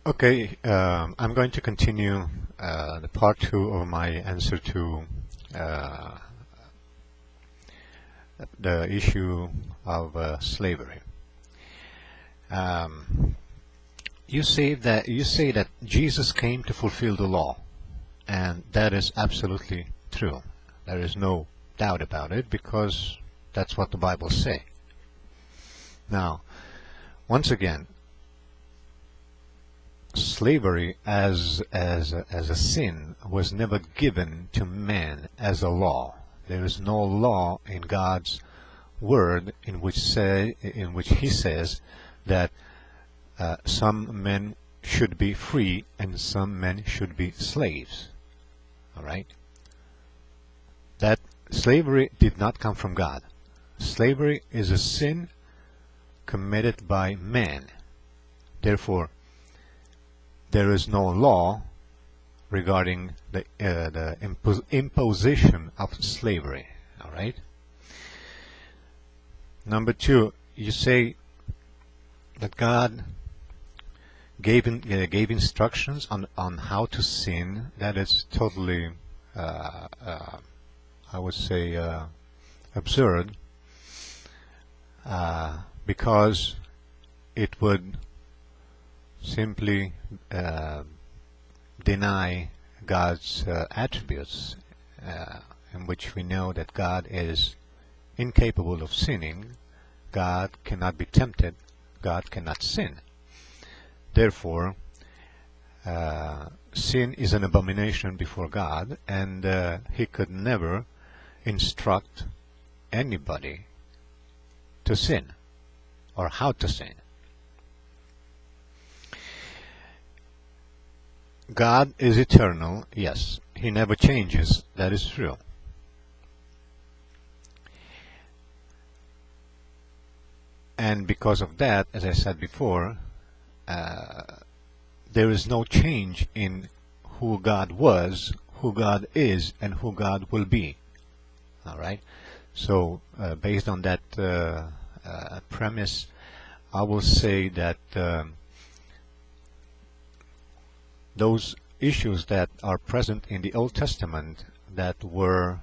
Okay, I'm going to continue the part two of my answer to uh, the issue of slavery. Um, you say that Jesus came to fulfill the law, and that is absolutely true. There is no doubt about it because that's what the Bible say. Now, once again, slavery as a sin was never given to man as a law. There is no law in God's word in which He says that some men should be free and some men should be slaves. All right. That slavery did not come from God. Slavery is a sin committed by man. Therefore, there is no law regarding the imposition of slavery. All right. Number two, you say that God gave instructions on how to sin. That is totally, I would say, absurd, because it would simply deny God's attributes, in which we know that God is incapable of sinning, God cannot be tempted, God cannot sin. Therefore, sin is an abomination before God, and He could never instruct anybody to sin or how to sin. God is eternal, yes. He never changes, that is true. And because of that, as I said before, there is no change in who God was, who God is, and who God will be. All right? So, based on that premise, I will say that those issues that are present in the Old Testament that were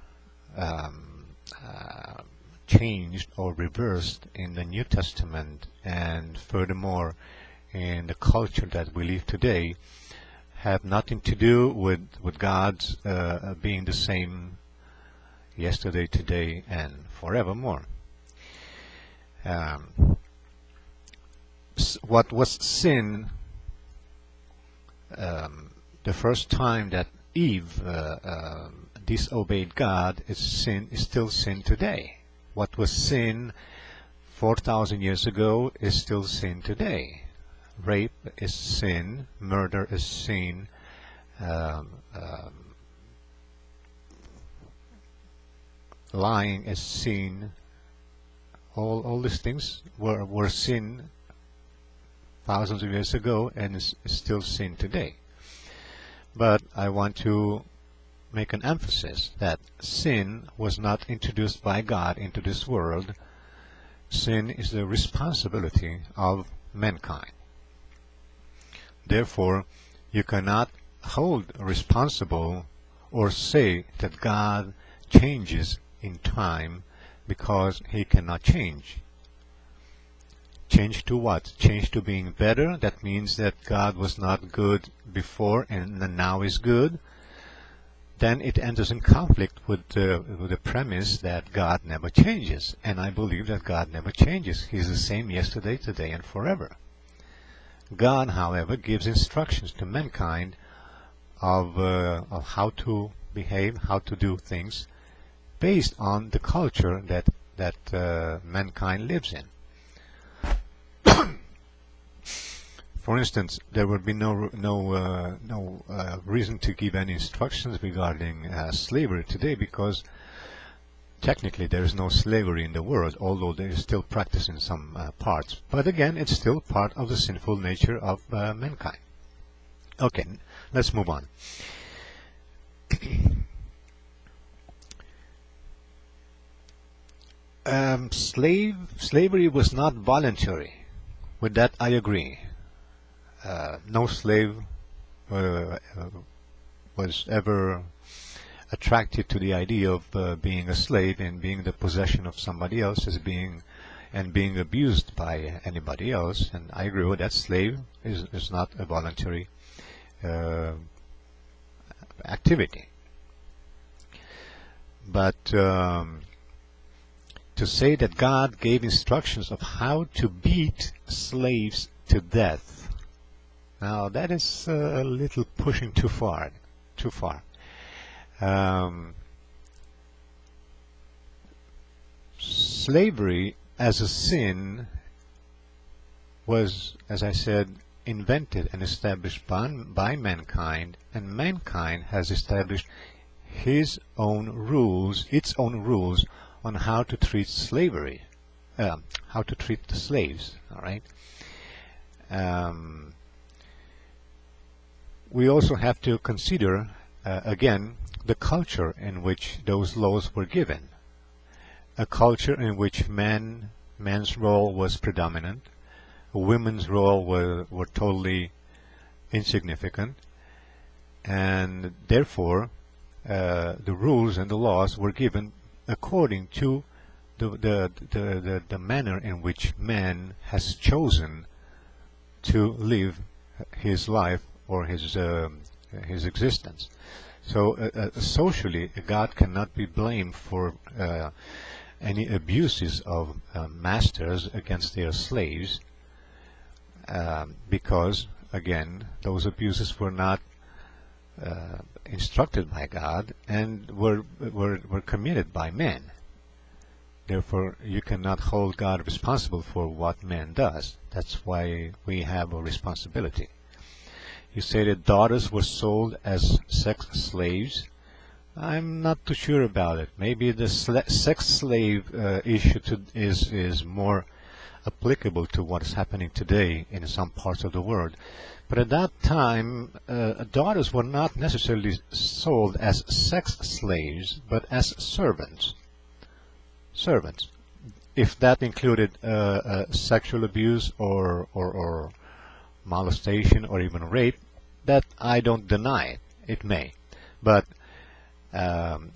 changed or reversed in the New Testament, and furthermore in the culture that we live today, have nothing to do with God's being the same yesterday, today, and forevermore. What was sin the first time that Eve disobeyed God is still sin today. What was sin 4,000 years ago is still sin today. Rape is sin, murder is sin, lying is sin. All these things were sin thousands of years ago and is still sin today. But I want to make an emphasis that sin was not introduced by God into this world. Sin is the responsibility of mankind. Therefore, you cannot hold responsible or say that God changes in time, because He cannot change. Change to what? Change to being better? That means that God was not good before and now is good. Then it enters in conflict with the premise that God never changes. And I believe that God never changes. He's the same yesterday, today, and forever. God, however, gives instructions to mankind of how to behave, how to do things, based on the culture that mankind lives in. For instance, there would be no reason to give any instructions regarding slavery today, because technically there is no slavery in the world, although there is still practice in some parts. But again, it's still part of the sinful nature of mankind. Okay, let's move on. Slavery was not voluntary. With that, I agree. no slave was ever attracted to the idea of being a slave and being the possession of somebody else as being abused by anybody else. And I agree with that. Slave is not a voluntary activity. But to say that God gave instructions of how to beat slaves to death, now that is a little pushing too far. Slavery as a sin was, as I said, invented and established by mankind, and mankind has established its own rules on how to treat slavery, how to treat the slaves. All right. We also have to consider again the culture in which those laws were given. A culture in which man's role was predominant, women's role were totally insignificant, and therefore the rules and the laws were given according to the manner in which man has chosen to live his life or his existence. So socially, God cannot be blamed for any abuses of masters against their slaves, because again those abuses were not instructed by God and were committed by men. Therefore, you cannot hold God responsible for what man does. That's why we have a responsibility. You say that daughters were sold as sex slaves. I'm not too sure about it. Maybe the sex slave issue is more applicable to what is happening today in some parts of the world. But at that time, daughters were not necessarily sold as sex slaves, but as servants. If that included sexual abuse or molestation or even rape, that I don't deny it. It may. But the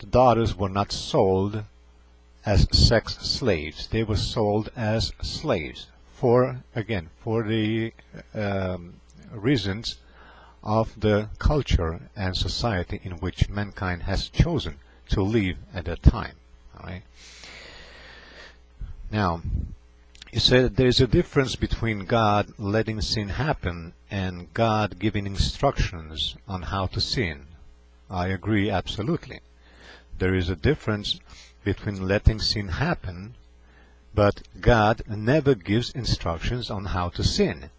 daughters were not sold as sex slaves. They were sold as slaves for the reasons of the culture and society in which mankind has chosen to live at that time. All right. Now, you said there is a difference between God letting sin happen and God giving instructions on how to sin. I agree absolutely. There is a difference between letting sin happen, but God never gives instructions on how to sin.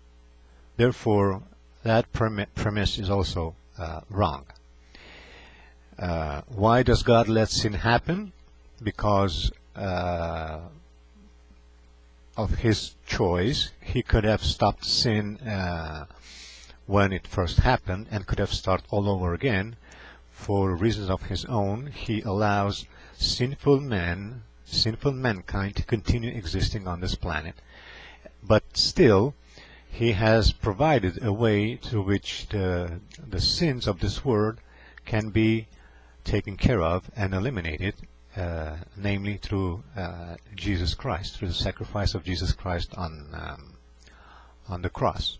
Therefore, that premise is also wrong. Why does God let sin happen? Because of his choice. He could have stopped sin when it first happened and could have started all over again. For reasons of his own, he allows sinful mankind to continue existing on this planet. But still, he has provided a way through which the sins of this world can be taken care of and eliminated, namely through Jesus Christ, through the sacrifice of Jesus Christ on the cross.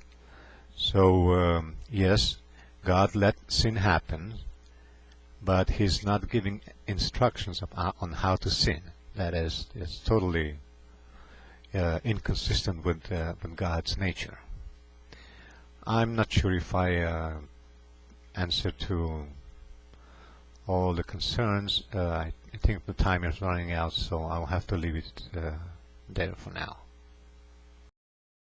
So yes, God let sin happen, but he's not giving instructions on how to sin. That is totally inconsistent with God's nature. I'm not sure if I answered to all the concerns. I think the time is running out, so I'll have to leave it there for now.